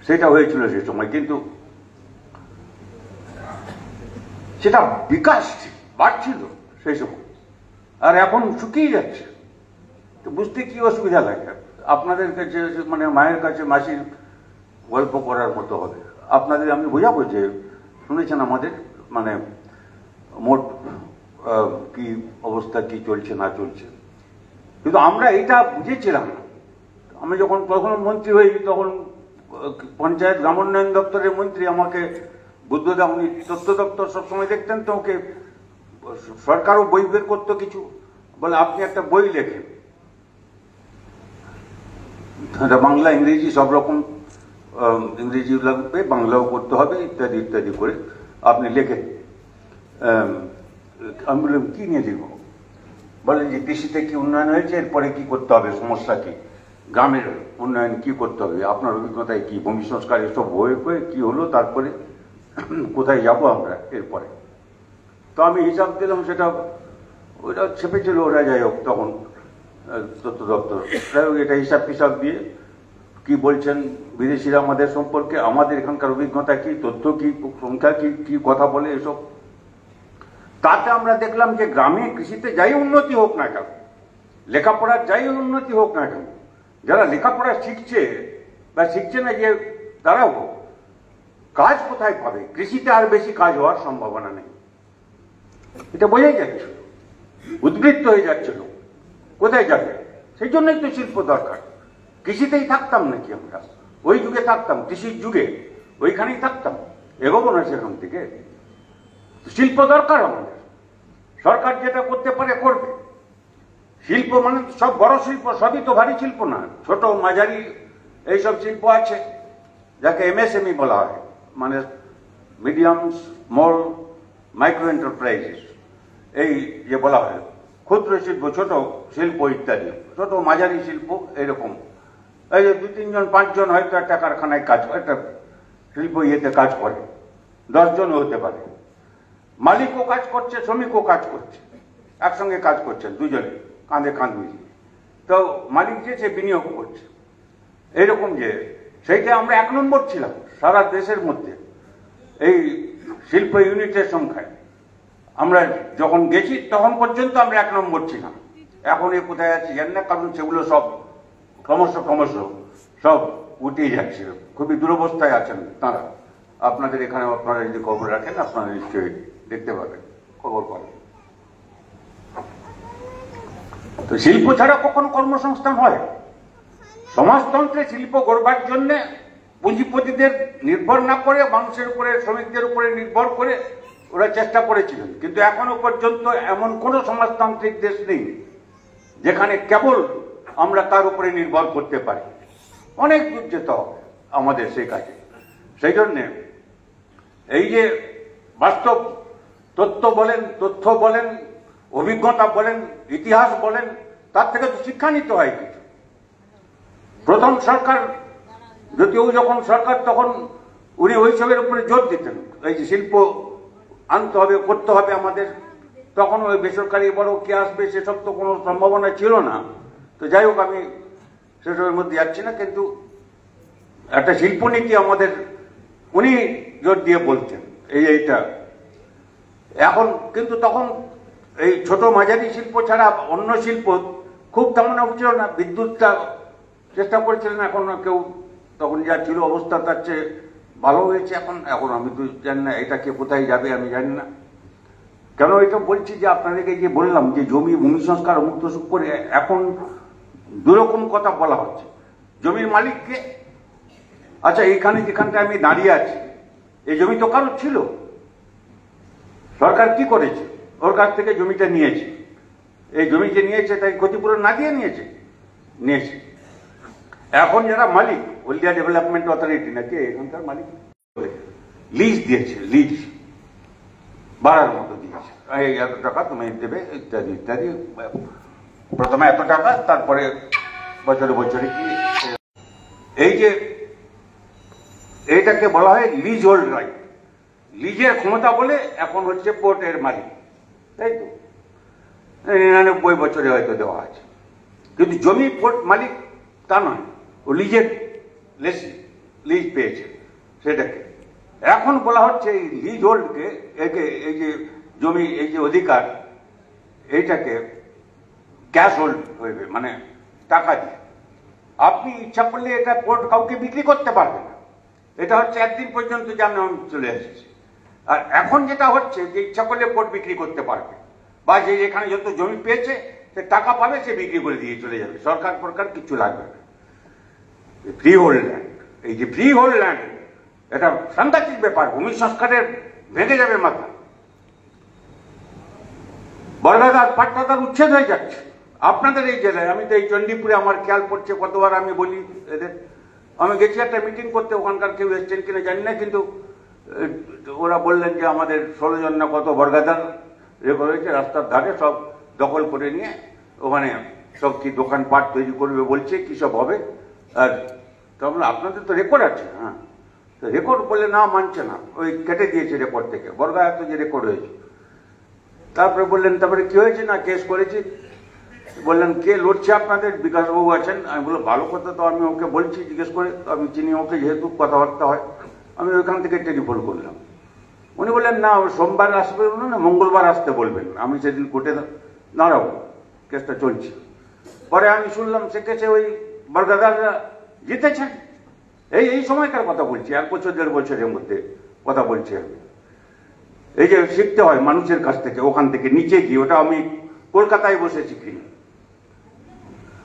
সেটা হয়েছিল সে সময়, কিন্তু সেটা বিকাশ বাড়ছিল সেই সময়। আর এখন শুকিয়ে যাচ্ছে। তো বুঝতে কি অসুবিধা লাগে? আপনাদের কাছে মানে মায়ের কাছে মাসির গল্প করার মতো হবে। আপনাদের আমি বোঝাবো যে শুনেছেন আমাদের মানে মোট কি অবস্থা, কি চলছে না চলছে, কিন্তু আমরা এটা বুঝেছিলাম না। আমি যখন প্রধানমন্ত্রী হই তখন পঞ্চায়েত গ্রামোন্নয়ন দপ্তরের মন্ত্রী আমাকে বুদ্ধদা, উনি তথ্য দপ্তর সবসময় দেখতেন, তো ওকে সরকারও বই বের করতো কিছু, বলে আপনি একটা বই লেখেন, বাংলা ইংরেজি সব রকম, ইংরেজি লাগবে, বাংলাও করতে হবে, ইত্যাদি ইত্যাদি করে আপনি লেখেন। আমি বললাম কি নিয়ে লিখব? বলেন যে কৃষিতে কি উন্নয়ন হয়েছে, এরপরে কি করতে হবে, সমস্যা কি, গ্রামের উন্নয়ন কি করতে হবে, আপনার অভিজ্ঞতায় কি, ভূমি সংস্কার, এসব বই কি হলো, তারপরে কোথায় যাব আমরা এরপরে। তো আমি হিসাব দিলাম, সেটা ওইটা ছেপেছিল ওরা, যাই হোক তখন তথ্য দপ্তর, যাই হোক এটা হিসাব ফিসাব দিয়ে কি বলছেন বিদেশিরা আমাদের সম্পর্কে, আমাদের এখানকার অভিজ্ঞতা কি, তথ্য কি, সংখ্যা কি, কি কথা বলে এসব। তাতে আমরা দেখলাম যে গ্রামে কৃষিতে যাই উন্নতি হোক না কেন, লেখাপড়ার যাই উন্নতি হোক না কেন, যারা লেখাপড়া শিখছে বা শিখছে না, যে তারাও কাজ কোথায় পাবে? কৃষিতে আর বেশি কাজ হওয়ার সম্ভাবনা নেই, এটা বোঝাই যাচ্ছিল। উদ্বৃত্ত হয়ে যাচ্ছিল, কোথায় যাবে? সেই জন্যই তো শিল্প দরকার। কৃষিতেই থাকতাম নাকি আমরা? ওই যুগে থাকতাম, কৃষির যুগে ওইখানেই থাকতাম, এগোবো না সেখান থেকে? শিল্প দরকার আমাদের। সরকার যেটা করতে পারে করবে। শিল্প মানে সব বড় শিল্প, সবই তো ভারী শিল্প না, ছোট মাঝারি এইসব শিল্প আছে, যাকে MSME বলা হয়, মানে মিডিয়াম স্মল মাইক্রো এন্টারপ্রাইজেস, এই যে বলা হয় ক্ষুদ্র শিল্প, ছোট শিল্প ইত্যাদি, ছোট মাঝারি শিল্প এরকম। এই যে 2-3 জন 5 জন হয়তো একটা কারখানায় কাজ করে, একটা শিল্প ইয়েতে কাজ করে, 10 জনও হতে পারে। মালিকও কাজ করছে, শ্রমিকও কাজ করছে, একসঙ্গে কাজ করছেন দুজনে কাঁধে কাঁধ মিলিয়ে। তো মালিক যে সে বিনিয়োগ করছে, এইরকম যে সেইটা আমরা 1 নম্বর ছিলাম সারা দেশের মধ্যে এই শিল্প ইউনিটের সংখ্যায়। আমরা যখন গেছি তখন পর্যন্ত আমরা 1 নম্বর ছিলাম। এখন এ কোথায় আছে জানি না, কারণ সেগুলো সব ক্রমশ সব উঠে যাচ্ছে, খুবই দুরবস্থায় আছেন তারা। আপনাদের এখানে আপনারা যদি খবর রাখেন, আপনারা নিশ্চয়ই দেখতে পাবেন, খবর পাবেন। তো শিল্প ছাড়া কখনো কর্মসংস্থান হয়? সমাজতন্ত্রে শিল্প গড়বার জন্য পুঁজিপতিদের নির্ভর না করে, মানুষের উপরে, শ্রমিকদের উপরে নির্ভর করে ওরা চেষ্টা করেছিলেন। কিন্তু এখনো পর্যন্ত এমন কোন সমাজতান্ত্রিক দেশ নেই যেখানে কেবল আমরা তার উপরে নির্ভর করতে পারি। অনেক দূর যেতে হবে আমাদের সেই কাজে। সেই জন্যে এই যে বাস্তব তথ্য বলেন, অভিজ্ঞতা বলেন, ইতিহাস বলেন, তার থেকে তো শিক্ষা নিতে হয় কিছু। প্রথম সরকার, যদিও যখন সরকার, তখন উনি ওইসবের উপরে জোর দিতেন, এই যে শিল্প আনতে হবে, করতে হবে আমাদের। তখন ওই বেসরকারি বড় কে আসবে সেসব তো কোনো সম্ভাবনা ছিল না। তো যাই হোক, আমি সেসবের মধ্যে যাচ্ছি না, কিন্তু একটা শিল্পনীতি আমাদের উনি জোর দিয়ে বলতেন এইটা। এখন কিন্তু তখন এই ছোট মাঝারি শিল্প ছাড়া অন্য শিল্প খুব তেমন হচ্ছিল না। বিদ্যুৎটা চেষ্টা করেছিলেন, এখন কেউ তখন যা ছিল অবস্থা তার চেয়ে ভালো হয়েছে। এখন এখন আমি তো জানি না এটা কে কোথায় যাবে, আমি জানি না। কেন এটা বলছি যে আপনাদেরকে যে বললাম যে জমি ভূমি সংস্কার মুক্ত সুখ করে এখন দুরকম কথা বলা হচ্ছে। জমির মালিককে, আচ্ছা এখানে যেখানটা আমি দাঁড়িয়ে আছি এই জমি তো কারোর ছিল, সরকার কি করেছে? ওর কাছ থেকে জমিটা নিয়েছে। এই জমি যে নিয়েছে তাই ক্ষতিপূরণ না দিয়ে নিয়েছে? নিয়েছে। এখন যারা মালিক, হলদিয়া ডেভেলপমেন্ট অথরিটি নাকি এখানকার মালিক, লিজ দিয়েছে, লিজ বাড়ার মতো দিয়েছে। এই এত টাকা তুমি দেবে ইত্যাদি ইত্যাদি, প্রথমে এত টাকা, তারপরে বছরে বছরে কি। এই যে এইটাকে বলা হয় লিজ হোল্ড রাইট, লিজের ক্ষমতা বলে এখন হচ্ছে পোর্টের মালিক, তাই তো 99 বছরে হয়তো দেওয়া আছে। কিন্তু জমি পোর্ট মালিক তা নয়, ও লিজের লিজ পেয়েছে সেটাকে। এখন বলা হচ্ছে এই লিজ হোল্ডকে, একে এই যে জমি এই যে অধিকার এইটাকে ক্যাশ হোল্ড হইবে, মানে টাকা দিয়ে। আপনি ইচ্ছা করলে এটা পোর্ট কাউকে বিক্রি করতে পারবে না। এটা হচ্ছে একদিন পর্যন্ত যেমন চলে এসেছে। আর এখন যেটা হচ্ছে যে ইচ্ছা করলে পোর্ট বিক্রি করতে পারবে, বা যে এখানে যত জমি পেয়েছে সে টাকা পাবে, সে বিক্রি করে দিয়ে চলে যাবে, সরকার ফরকার কিছু লাগবে না। ফ্রি হোল্ড ল্যান্ড, এই যে ফ্রি হোল্ড ল্যান্ড, এটা সাংঘাতিক ব্যাপার, ভূমি সংস্কারের ভেঙে যাবে মাথা। বর্গাদার পাট্টাদার উচ্ছেদ হয়ে যাচ্ছে আপনাদের এই জেলায়। আমি তো এই চণ্ডীপুরে আমার খেয়াল পড়ছে, কতবার আমি বলি এদের, আমি গেছি একটা মিটিং করতে, ওখানকার কেউ এসছেন কিনা জানি না, কিন্তু ওরা বললেন যে আমাদের 16 জন না কত বর্গাদার হয়েছে রাস্তার ধারে, সব দখল করে নিয়ে ওখানে সব কি দোকানপাট তৈরি করবে বলছে, কি সব হবে। আর তখন আপনাদের তো রেকর্ড আছে, হ্যাঁ, তো রেকর্ড বলে না মানছে না, ওই কেটে দিয়েছে রেকর্ড থেকে, বর্গাতে যে রেকর্ড হয়েছে। তারপরে বললেন তারপরে কি হয়েছে, না কেস করেছি। বললেন কে লড়ছে আপনাদের? বিকাশবাবু আছেন। আমি বললাম ভালো কথা, তো আমি ওকে বলছি জিজ্ঞেস করে, আমি চিনি ওকে, যেহেতু কথাবার্তা হয়, আমি ওইখান থেকে টেলিফোন করলাম। উনি বললেন না, সোমবার আসবে না, মঙ্গলবার আসতে বলবেন, আমি সেদিন কোর্টে দাঁড়াবো, কেসটা চলছে। পরে আমি শুনলাম সে কেসে ওই বর্গাদাররা জিতেছেন। এই সময়কার কথা বলছি, 1 বছর 1.5 বছরের মধ্যে কথা বলছি আমি। এই যে শিখতে হয় মানুষের কাছ থেকে, ওখান থেকে নিচে গিয়ে, ওটা আমি কলকাতায় বসে শিখি।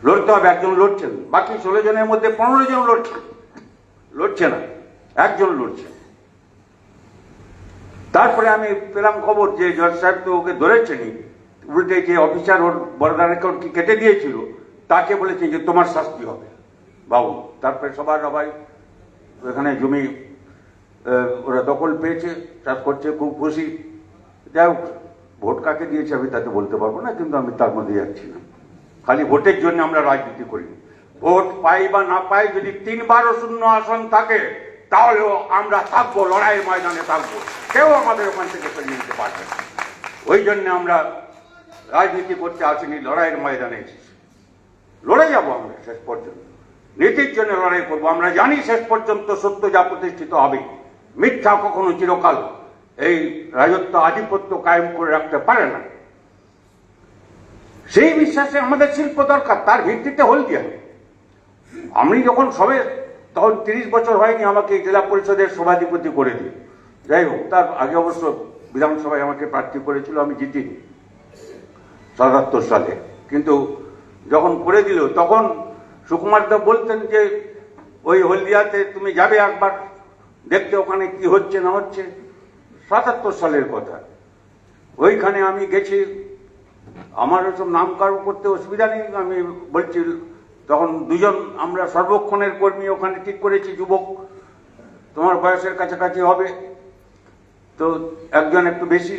লড়তে হবে, একজন লড়ছেন, বাকি 16 জনের মধ্যে 15 জন লড়ছে না, একজন লড়ছে। তারপরে আমি পেলাম খবর যে জজ সাহেব তো ওকে ধরেছেনই, উল্টে যে অফিসার ওর বর্ডার রেকর্ড কি কেটে দিয়েছিল তাকে বলেছে যে তোমার শাস্তি হবে বাবু। তারপরে সবাই এখানে জমি ওরা দখল পেয়েছে, চাষ করছে, খুব খুশি। যাই হোক, ভোট কাকে দিয়েছে আমি তাকে বলতে পারবো না, কিন্তু আমি তার মধ্যে যাচ্ছি না। খালি ভোটের জন্য আমরা রাজনীতি করি। ভোট পাই বা না পাই, যদি 3বারও শূন্য আসন থাকে তাহলেও আমরা থাকবো, লড়াইয়ের ময়দানে থাকবো, কেউ আমাদের ওখান থেকে সরিয়ে নিতে পারবে না। ওই জন্য আমরা রাজনীতি করতে আসিনি, লড়াইয়ের ময়দানে এসেছি। লড়ে যাবো আমরা শেষ পর্যন্ত, নীতির জন্য লড়াই করবো। আমরা জানি শেষ পর্যন্ত সত্য যা প্রতিষ্ঠিত হবে, মিথ্যা কখনো চিরকাল এই রাজত্ব আধিপত্য কায়েম করে রাখতে পারে না। সেই বিশ্বাসে আমাদের শিল্প দরকার, তার ভিত্তিতে হলদিয়া। আমি যখন সবে, তখন 30 বছর হয়নি আমাকে জেলা পরিষদের সভাধিপতি করে দিই। যাই হোক, তার আগে অবশ্য বিধানসভায় আমাকে প্রার্থী করেছিল, আমি জিতিনি 77 সালে। কিন্তু যখন করে দিল, তখন সুকুমার দা বলতেন যে ওই হলদিয়াতে তুমি যাবে একবার দেখতে, ওখানে কি হচ্ছে না হচ্ছে। 77 সালের কথা। ওইখানে আমি গেছি, আমার ওসব নামকরণ করতে অসুবিধা নেই। আমি বলছি, তখন 2 জন আমরা সর্বক্ষণের কর্মী ওখানে ঠিক করেছি, যুবক, তোমার বয়সের কাছাকাছি হবে। তো একজন একটু বেশি,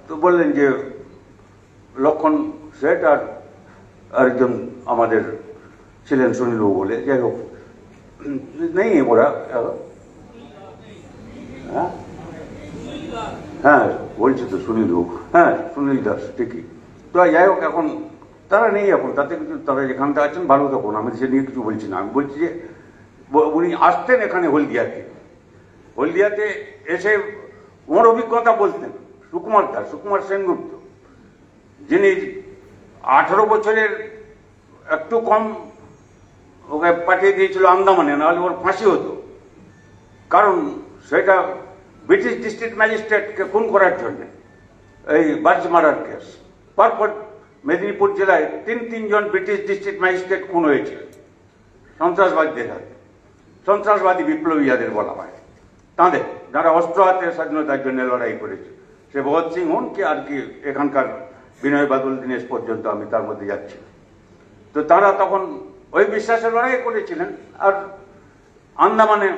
তো বললেন যে লক্ষণ শেঠ, আর আরেকজন আমাদের ছিলেন সুনীলবাবু বলে। যাই হোক, নেই ওরা, হ্যাঁ বলছি তো সুনীলবাবু, হ্যাঁ সুনীল দাস, ঠিকই। তো যাই হোক, এখন তারা নেই, এখন তাতে কিছু, তারা যেখানটা আছেন ভালো তখন, আমি সে নিয়ে কিছু বলছি না। আমি বলছি যে উনি আসতেন এখানে হলদিয়াতে এসে ওর অভিজ্ঞতা বলতেন। সুকুমার সেনগুপ্ত, যিনি 18 বছরের একটু কম ওকে পাঠিয়ে দিয়েছিল আন্দামানে, নাহলে ওর ফাঁসি হতো। কারণ সেটা ব্রিটিশ ডিস্ট্রিক্ট ম্যাজিস্ট্রেটকে খুন করার জন্য, এই বার্জ মারার কেস। পরপর মেদিনীপুর জেলায় তিনজন ব্রিটিশ ডিস্ট্রিক্ট ম্যাজিস্ট্রেট খুন হয়েছিল সন্ত্রাসবাদীদের হাতে। সন্ত্রাসবাদী বিপ্লবী যাদের বলা হয়, তাঁদের যারা অস্ত্র হাতে স্বাধীনতার জন্য লড়াই করেছে, সে ভগৎ সিং হন কি আর কি এখানকার বিনয় বাদল দীনেশ পর্যন্ত, আমি তার মধ্যে যাচ্ছি। তো তারা তখন ওই বিশ্বাসে লড়াই করেছিলেন। আর আন্দামানে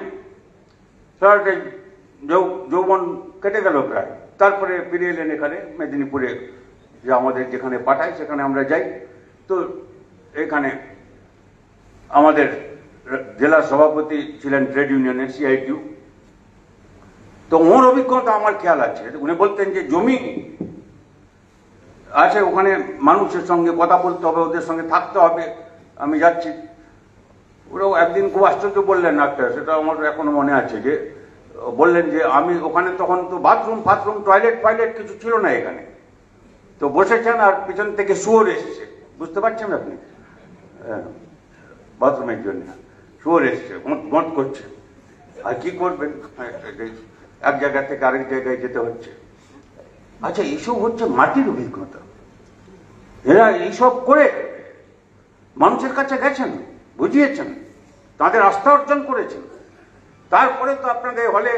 যৌবন কেটে গেল প্রায়, তারপরে ফিরে এলেন এখানে মেদিনীপুরে, যে আমাদের যেখানে পাঠায় সেখানে আমরা যাই। তো এখানে আমাদের জেলা সভাপতি ছিলেন ট্রেড ইউনিয়নের, CITU। তো ওর অভিজ্ঞতা আমার খেয়াল আছে। উনি বলতেন যে জমি আছে ওখানে, মানুষের সঙ্গে কথা বলতে হবে, ওদের সঙ্গে থাকতে হবে। আমি যাচ্ছি, ওরাও একদিন খুব আশ্চর্য বললেন একটা, সেটা আমার এখনো মনে আছে, যে বললেন যে আমি ওখানে, তখন তো বাথরুম টয়লেট কিছু ছিল না এখানে। তো বসেছেন আর পিছন থেকে শুয়োর এসছে, বুঝতে পারছেন আপনি, বাথরুমের জন্য শুয়োর এসছে, গঁত করছে। আর কি করবেন, এক জায়গা থেকে আরেক জায়গায় যেতে হচ্ছে। আচ্ছা, এইসব হচ্ছে মাটির অভিজ্ঞতা। এরা এইসব করে মানুষের কাছে গেছেন, বুঝিয়েছেন, তাদের আস্থা অর্জন করেছেন। তারপরে তো আপনাদের হলে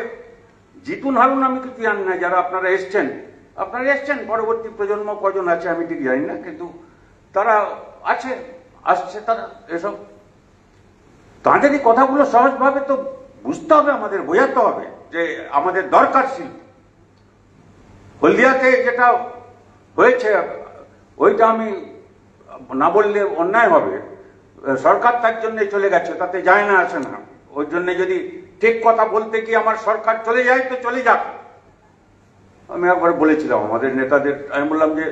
জিতুন হারুন আমি কিছু জানি না, যারা আপনারা এসছেন, পরবর্তী প্রজন্ম কজন আছে আমি ঠিক জানি না, কিন্তু তারা আসছে তারা এসব, তাঁদেরই কথাগুলো সহজভাবে তো বুঝতে হবে, আমাদের বোঝাতে হবে যে আমাদের দরকার শিল্প। হলদিয়াতে যেটা হয়েছে ওইটা আমি না বললে অন্যায় হবে। সরকার তার জন্য চলে গেছে, তাতে যায় না আসে না। ওই জন্য যদি ঠিক কথা বলতে গিয়ে আমার সরকার চলে যায় তো চলে যাক। আমি একবার বলেছিলাম আমাদের নেতাদের, আমি বললাম যে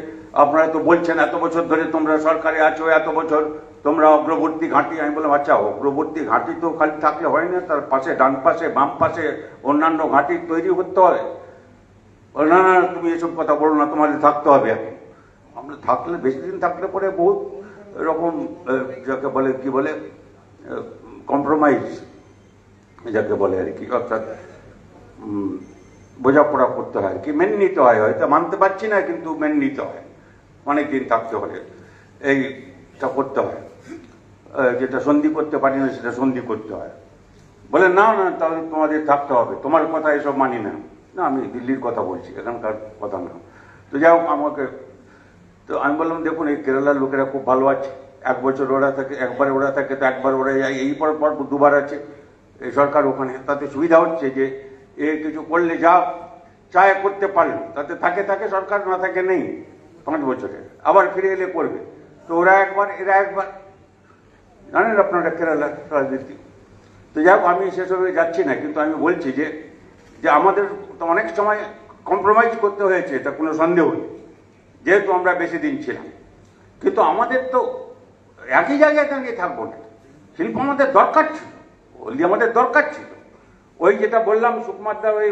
আপনারা তো বলছেন এত বছর ধরে তোমরা সরকারে আছো, এত বছর তোমরা অগ্রবর্তী ঘাঁটি। আমি বললাম আচ্ছা, অগ্রবর্তী ঘাঁটি তো খালি থাকলে হয় না, তার পাশে ডান পাশে বাম পাশে অন্যান্য ঘাঁটি তৈরি করতে হয়। না না, তুমি এসব কথা বলো না, তোমাদের থাকতে হবে। এখন আমরা থাকলে, বেশি দিন থাকলে পরে বহুত এরকম যাকে বলে কি বলে কম্প্রোমাইজ যাকে বলে আর কি, অর্থাৎ বোঝাপড়া করতে হয় আর কি, মেনে নিতে হয়। হয়তো মানতে পারছি না, কিন্তু মেনে নিতে হয়। অনেকদিন থাকতে হলে এইটা করতে হয়, যেটা সন্ধি করতে পারি না সেটা সন্ধি করতে হয়। বলে না না, তাহলে তোমাদের থাকতে হবে, তোমার কথা এসব মানি না। না, আমি দিল্লির কথা বলছি, এখানকার কথা না। তো যাই হোক, আমাকে তো আমি বললাম দেখুন, এই কেরালার লোকেরা খুব ভালো আছে, এক বছর ওরা থাকে, একবার ওরা থাকে, তো একবার ওরা যায়, এই পর দুবার আছে এই সরকার ওখানে। তাতে সুবিধা হচ্ছে যে এ কিছু করলে যা চায় করতে পারলো, তাতে থাকে সরকার, না থাকে নেই। 5 বছরে আবার ফিরে এলে করবে। তো ওরা একবার, এরা একবার, জানেন আপনারা কেরালার রাজনীতি। তো যাই হোক, আমি সেসবে যাচ্ছি না, কিন্তু আমি বলছি যে আমাদের তো অনেক সময় কম্প্রোমাইজ করতে হয়েছে, এটা কোনো সন্দেহ নেই, যেহেতু আমরা বেশি দিন ছিলাম। কিন্তু আমাদের তো একই জায়গায় দাঁড়িয়ে থাকবো না, শিল্প আমাদের দরকার ছিল, হলদি আমাদের দরকার ছিল। ওই যেটা বললাম সুকুমারদা, ওই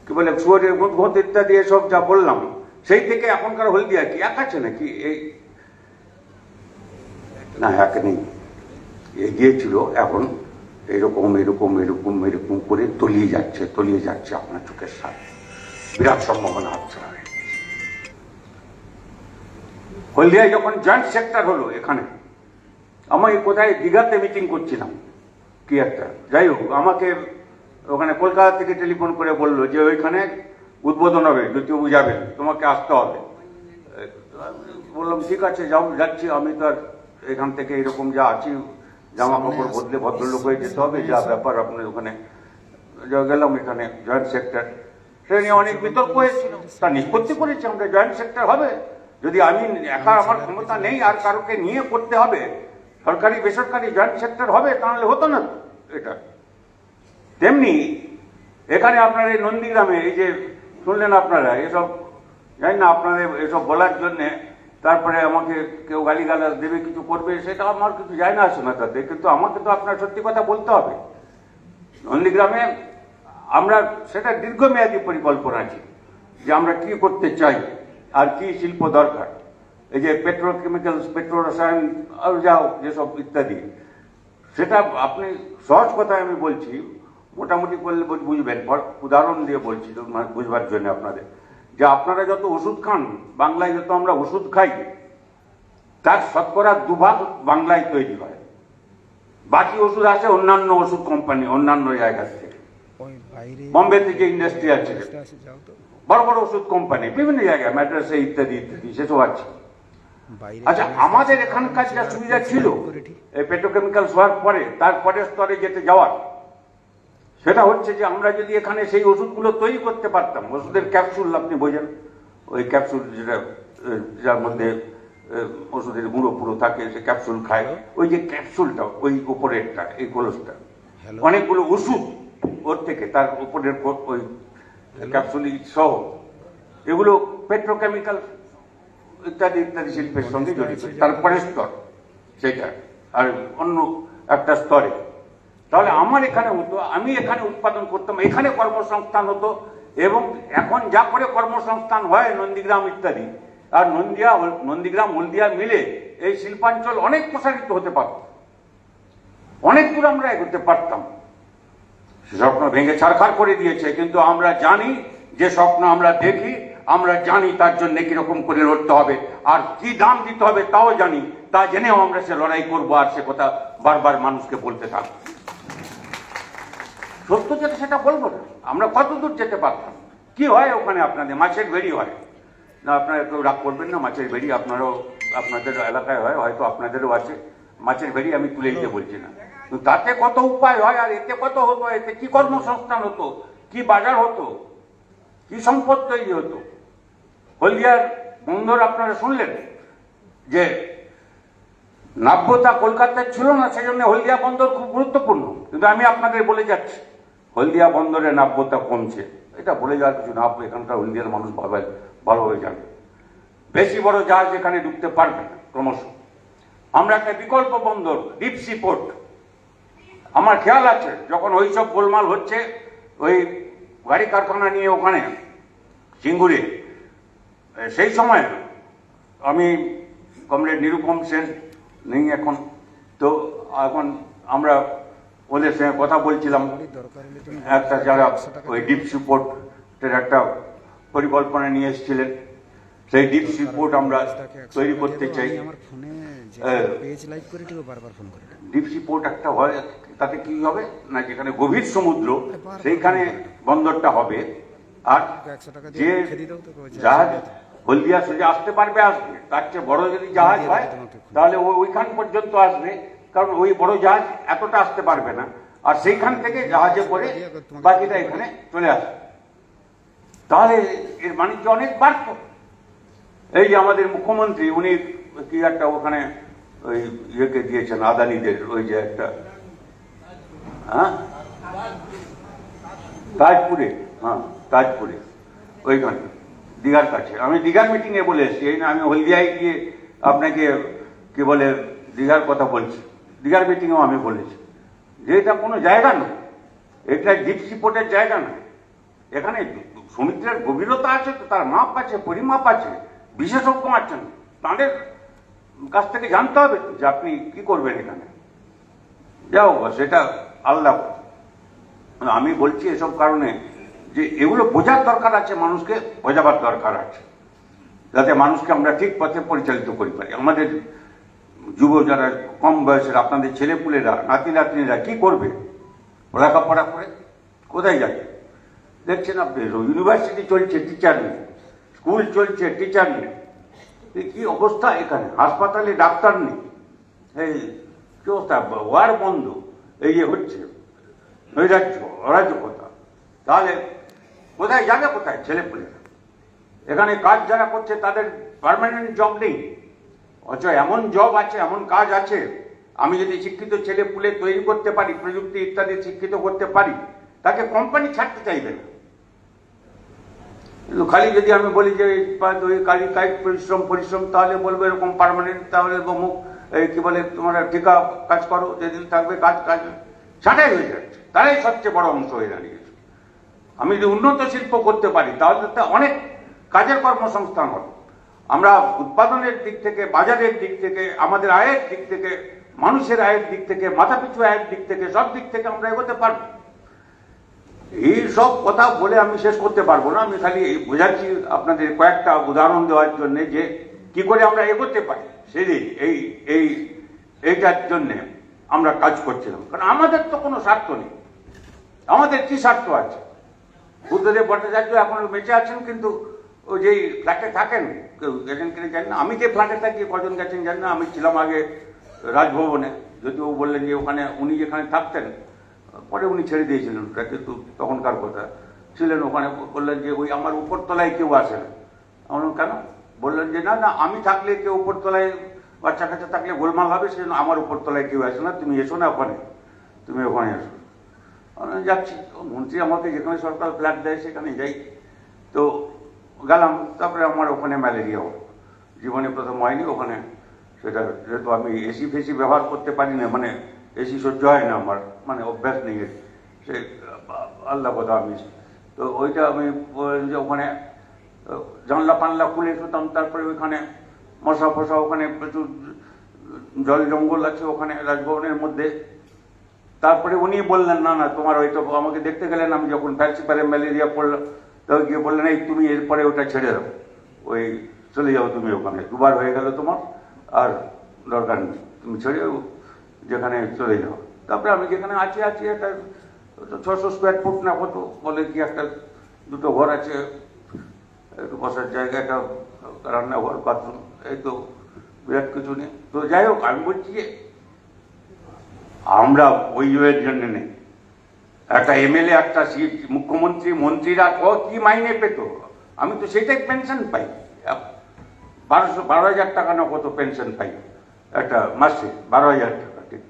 কি বলে শুয়োরের ঘোঁত ইত্যাদি এসব যা বললাম, সেই থেকে এখনকার হলদিয়া কি এক আছে নাকি? এই না, এক নেই, এগিয়েছিল, এখন এরকম এরকম এরকম এরকম করে তলিয়ে যাচ্ছে আপনার চোখের সামনে। বিরাট সম্ভাবনা হচ্ছে। হলদিয়ায় যখন জয়েন্ট সেক্টর হলো, এখানে আমি কোথায় দীঘাতে মিটিং করছিলাম কি একটা, যাই হোক, আমাকে ওখানে কলকাতা থেকে টেলিফোন করে বললো যে ওইখানে উদ্বোধন হবে, জ্যোতিবাবু যাবেন, তোমাকে আসতে হবে। বললাম ঠিক আছে, যাচ্ছি। আমি তো আর এখান থেকে এরকম যা আছি, জামা কাপড় বদলে ভদ্রলোক হয়ে যেতে হবে, যা ব্যাপার আপনার ওখানে গেলাম। এখানে জয়েন্ট সেক্টর, সে নিয়ে অনেক বিতর্ক হয়েছিল। তা নিষ্পত্তি করেছি আমরা, জয়েন্ট সেক্টর হবে। যদি আমি একা, আমার ক্ষমতা নেই, আর কারোকে নিয়ে করতে হবে, সরকারি বেসরকারি জয়েন্ট সেক্টর হবে, তাহলে হতো না এটা। তেমনি এখানে আপনার এই নন্দীগ্রামে, এই যে শুনলেন আপনারা, এসব জানি না আপনাদের এসব বলার জন্যে, তারপরে আমাকে কেউ গালিগালাজ দেবে, কিছু করবে, সেটা আমার কিছু যায় না আসে না তাতে। কিন্তু আমাকে তো আপনার সত্যি কথা বলতে হবে। নন্দীগ্রামে আমরা সেটা দীর্ঘমেয়াদী পরিকল্পনা আছে, যে আমরা কি করতে চাই আর কি শিল্প দরকার। এই যে পেট্রোকেমিক্যালস, পেট্রো রসায়ন আর যাও যেসব ইত্যাদি, সেটা আপনি সহজ কথায় আমি বলছি, মোটামুটি করলে বুঝবেন, উদাহরণ দিয়ে বলছি বুঝবার জন্য আপনাদের, যে আপনারা যত ওষুধ খান, বাংলায় যত আমরা ওষুধ খাই, তার শতকরা 2 ভাগ বাংলায় তৈরি হয়। বাকি ওষুধ আসে অন্যান্য ওষুধ কোম্পানি, অন্যান্য জায়গা থেকে। বম্বেতে যে ইন্ডাস্ট্রি আছে, বড় বড় ওষুধ কোম্পানি বিভিন্ন জায়গায়, ম্যাড্রাসে ইত্যাদি ইত্যাদি, সেসব আছে। আচ্ছা, আমাদের এখানকার যা সুবিধা ছিল এই পেট্রোকেমিক্যালস হওয়ার পরে, তারপরের স্তরে যেতে যাওয়ার, সেটা হচ্ছে যে আমরা যদি এখানে সেই ওষুধগুলো তৈরি করতে পারতাম, ওষুধের ক্যাপসুল আপনি বোঝেন, ওই ক্যাপসুল যেটা যার মধ্যে ওষুধের গুঁড়ো পুরো থাকে, সে ক্যাপসুল খায়, ওই যে ক্যাপসুলটা, ওই উপরেরটা, এই কলসটা, অনেকগুলো ওষুধ ওর থেকে, তার উপরের ওই ক্যাপসুল সহ, এগুলো পেট্রোকেমিক্যাল ইত্যাদি ইত্যাদি শিল্পের সঙ্গে জড়িত। তারপরে স্তর সেটা, আর অন্য একটা স্তরে। তাহলে আমার এখানে হতো, আমি এখানে উৎপাদন করতাম, এখানে কর্মসংস্থান হতো, এবং এখন যা করে কর্মসংস্থান হয় নন্দীগ্রাম ইত্যাদি, আর নন্দীগ্রাম হলদিয়া মিলে এই শিল্পাঞ্চল অনেক প্রসারিত হতে পারত, অনেক দূর আমরা এগোতে পারতাম। সে স্বপ্ন ভেঙে ছারখার করে দিয়েছে, কিন্তু আমরা জানি যে স্বপ্ন আমরা দেখি, আমরা জানি তার জন্য কিরকম করে লড়তে হবে, আর কি দাম দিতে হবে তাও জানি। তা জেনেও আমরা সে লড়াই করবো, আর সে কথা বারবার মানুষকে বলতে থাকবো। সত্য যেটা সেটা বলবো না, আমরা কত দূর যেতে পারতাম। কি হয় ওখানে আপনাদের? মাছের বেড়ি হয় না, আপনারা কেউ রাগ করবেন না, মাছের বেড়ি আপনাদের এলাকায় হয়, হয়তো আপনাদেরও আছে মাছের বেড়ি, আমি তুলে দিতে বলছি না, কিন্তু তাতে কত উপায় হয়, আর এতে কত হতো, এতে কি কর্মসংস্থান হতো, কি বাজার হতো, কি সম্পদ তৈরি হতো। হলদিয়ার বন্দর আপনারা শুনলেন যে নাব্যতা কলকাতায় ছিল না, সেজন্য হলদিয়া বন্দর খুব গুরুত্বপূর্ণ, কিন্তু আমি আপনাদের বলে যাচ্ছি হলদিয়া বন্দরের নাব্যতা কমছে। এটা বলে যাওয়ার কিছু না, এখানকার হলদিয়ার মানুষ ভালোভাবে জানে। বেশি বড় জাহাজ এখানে ঢুকতে পারবে না ক্রমশ। আমরা একটা বিকল্প বন্দর, ডিপ সি পোর্ট, আমার খেয়াল আছে যখন ওই সব গোলমাল হচ্ছে, ওই গাড়ি কারখানা নিয়ে ওখানে সিঙ্গুরে, সেই সময় আমি কমরেড নিরুপম সেন নেই এখন, তো এখন আমরা ওদের সঙ্গে কথা বলছিলাম, একটা যারা ওই ডিপ সি পোর্টের একটা পরিকল্পনা নিয়ে এসেছিলেন, সেই ডিপ সি পোর্ট আমরা তৈরি করতে চাই। ডিপ সি পোর্ট একটা হয়, তাতে কি হবে না, যেখানে গভীর সমুদ্র সেইখানে বন্দরটা হবে, আর যে জাহাজ হলদিয়া সোজা আসতে পারবে আসবে, তার চেয়ে বড় যদি জাহাজ হয় তাহলে ওইখান পর্যন্ত আসবে, কারণ ওই বড় জাহাজ এতটা আসতে পারবে না, আর সেইখান থেকে জাহাজে করে বাকিটা এখানে চলে আসবে। তাহলে এর বাণিজ্য অনেক বাড়ত। এই যে আমাদের মুখ্যমন্ত্রী, উনি কি একটা ওখানে ওই ইয়েকে দিয়েছেন, আদানিদের ওই যে একটা, হ্যাঁ তাজপুরে, হ্যাঁ তাজপুরে, ওইখানে দীঘার কাছে। আমি দীঘার মিটিংয়ে বলে এসেছি, এই না আমি হলদিয়ায় গিয়ে আপনাকে কি বলে দীঘার কথা বলছি। দীঘার মিটিংয়েও আমি বলেছি যে এটা কোনো জায়গা নয়, এটা ডিপ সি পোর্টের জায়গা নয়। এখানে সমুদ্রের গভীরতা আছে, তো তার মাপ আছে, পরিমাপ আছে, বিশেষজ্ঞ আছেন, তাদের কাছ থেকে জানতে হবে যে আপনি কি করবেন এখানে। যাও সেটা আলাদা। আমি বলছি এসব কারণে যে এগুলো বোঝার দরকার আছে, মানুষকে বোঝাবার দরকার আছে, যাতে মানুষকে আমরা ঠিক পথে পরিচালিত করি পারি। আমাদের যুব যারা কম বয়সের, আপনাদের ছেলেপুলেরা, নাতি নাতনিরা কি করবে লেখাপড়া করে? কোথায় যাবে? দেখছেন আপনি ইউনিভার্সিটি চলছে, টিচার নেই, স্কুল চলছে, টিচার নেই, কি অবস্থা এখানে, হাসপাতালে ডাক্তার নেই, এই কি অবস্থা, ওয়ার বন্ধ, এই যে হচ্ছে নৈরাজ্য, অরাজকতা। তাহলে কোথায় যাবে, কোথায় ছেলেপুলেরা? এখানে কাজ যারা করছে তাদের পার্মানেন্ট জব নেই, অথচ এমন জব আছে, এমন কাজ আছে, আমি যদি শিক্ষিত ছেলে পুলে তৈরি করতে পারি, প্রযুক্তি ইত্যাদি শিক্ষিত করতে পারি, তাকে কোম্পানি ছাড়তে চাইবে না। কিন্তু খালি যদি আমি বলি যে কায়িক পরিশ্রম, তাহলে বলবো এরকম পার্মানেন্ট, তাহলে অমুক কি বলে তোমরা ঠিকা কাজ করো, যেদিন থাকবে কাজ ছাঁটাই হয়ে যাচ্ছে, তারাই সবচেয়ে বড় অংশ হয়ে দাঁড়িয়েছে। আমি যদি উন্নত শিল্প করতে পারি তাহলে অনেক কাজের কর্মসংস্থান হবে। আমরা উৎপাদনের দিক থেকে, বাজারের দিক থেকে, আমাদের আয়ের দিক থেকে, মানুষের আয়ের দিক থেকে, মাথাপিছু আয়ের দিক থেকে, সব দিক থেকে আমরা এগোতে পারবো। এই সব কথা বলে আমি শেষ করতে পারবো না। আমি খালি বোঝাচ্ছি আপনাদের কয়েকটা উদাহরণ দেওয়ার জন্য যে কি করে আমরা এগোতে পারি, সেদিন এইটার জন্যে আমরা কাজ করছিলাম। কারণ আমাদের তো কোনো স্বার্থ নেই। আমাদের কি স্বার্থ আছে? বুদ্ধদেব ভট্টাচার্য এখন বেঁচে আছেন, কিন্তু ওই যেই ফ্ল্যাটে থাকেন, কেউ গেছেন কিনে জানি না। আমি যে ফ্ল্যাটে থাকি কজন গেছেন জানি না। আমি ছিলাম আগে রাজভবনে, যদিও বললেন যে ওখানে উনি যেখানে থাকতেন, পরে উনি ছেড়ে দিয়েছিলেন ওটা, কিন্তু তখনকার কথা ছিলেন ওখানে। বললেন যে ওই আমার উপরতলায় কেউ আসে না। আমার কেন? বললেন যে না না, আমি থাকলে কেউ উপরতলায়, বাচ্চা কাচ্চা থাকলে গোলমাল হবে, সেজন্য আমার উপরতলায় কেউ আসে না, তুমি এসো না ওখানে, তুমি ওখানে এসো। আমি যাচ্ছি, মন্ত্রী আমাকে যেখানে সরকার ফ্ল্যাট দেয় সেখানে যাই। তো গেলাম, তারপরে আমার ওখানে ম্যালেরিয়া হলো। জীবনে প্রথম হয়নি ওখানে। সেটা যেহেতু আমি এসি ফেসি ব্যবহার করতে পারি না, মানে এসি সহ্য হয় না আমার, মানে অভ্যাস নেই সে, আল্লাহ কথা। আমি তো ওইটা আমি যে ওখানে জানলা পানলা খুলে শুতাম। তারপরে ওইখানে মশা ফসা, ওখানে প্রচুর জল জঙ্গল আছে ওখানে রাজভবনের মধ্যে। তারপরে উনি বললেন না না তোমার ওইটা, আমাকে দেখতে গেলেন আমি যখন প্রিন্সিপালে ম্যালেরিয়া পড়লাম, তখন গিয়ে বললেন এই তুমি এরপরে ওটা ছেড়ে দাও, ওই চলে যাও তুমি ওখানে, দুবার হয়ে গেল তোমার, আর দরকার নেই, তুমি ছেড়ে যেখানে চলে যাও। তারপরে আমি যেখানে আছি একটা 600 স্কোয়ার ফুট না কত বলে কি, একটা দুটো ঘর আছে, একটু বসার জায়গা, একটা রান্নাঘর, বাথরুম, এই তো, বিরাট কিছু নেই। তো যাই হোক, আমি বলছি যে আমরা ওই এর জন্য নেই। একটা এমএলএ, একটা মুখ্যমন্ত্রী, মন্ত্রীরা কি মাইনে পেত, আমি তো সেটাই পেনশন পাই, 12,000 টাকা না কত পেনশন পাই একটা মাসে, 12,000 টাকা। ঠিক,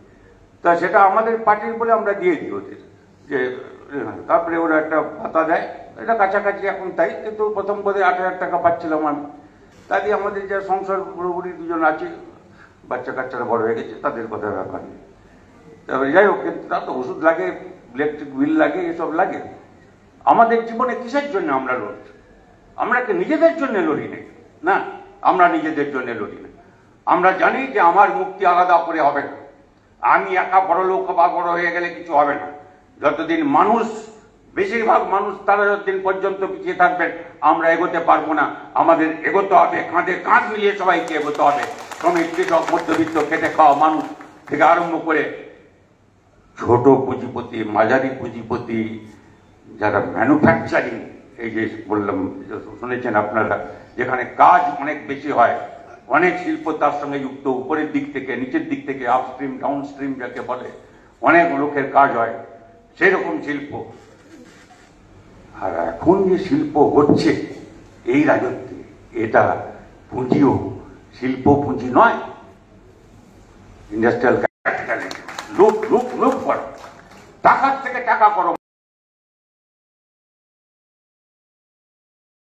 তা সেটা আমাদের পার্টির বলে আমরা দিয়ে দিই ওদের, যে তারপরে ওরা একটা ভাতা দেয়, এটা কাছাকাছি এখন তাই, কিন্তু প্রথম বোধহয় 8,000 টাকা পাচ্ছিলাম আমি। তা দিয়ে আমাদের যে সংসার পুরোপুরি দুজন আছে, বাচ্চা কাচ্চারা বড় হয়ে গেছে, তাদের কথা ব্যাপার নেই। তারপরে যাই হোক, কিন্তু তার তো ওষুধ লাগে, ইলেকট্রিক বিল লাগে, এসব লাগে। আমাদের জীবনে কিসের জন্য আমরা লড়ছি? আমরা কি নিজেদের জন্য লড়ি না? না, আমরা নিজেদের জন্য লড়ি না। আমরা জানি যে আমার মুক্তি আলাদা করে হবে না। আমি একা বড় লোক বা বড় হয়ে গেলে কিছু হবে না। যতদিন মানুষ, বেশিরভাগ মানুষ তারা যতদিন পর্যন্ত পিছিয়ে থাকবেন, আমরা এগোতে পারবো না। আমাদের এগোতে হবে, কাঁধে কাঁধ মিলিয়ে সবাইকে এগোতে হবে। শ্রমিক, কৃষক, মধ্যবিত্ত, খেটে খাওয়া মানুষ থেকে আরম্ভ করে ছোট পুঁজিপতি, মাঝারি পুঁজিপতি, যারা ম্যানুফ্যাকচারিং, এই যে বললাম, শুনেছেন আপনারা, যেখানে কাজ অনেক বেশি হয়, অনেক শিল্প তার সঙ্গে যুক্ত, উপরের দিক থেকে, নিচের দিক থেকে, আপস্ট্রিম ডাউনস্ট্রিম যাকে বলে, অনেক লোকের কাজ হয়, সেরকম শিল্প। আর এখন যে শিল্প হচ্ছে এই রাজত্বে, এটা পুঁজিও শিল্প পুঁজি নয়, ইন্ডাস্ট্রিয়াল ক্যাপিটাল। লুট লুট লুট করো, টাকার থেকে টাকা করো।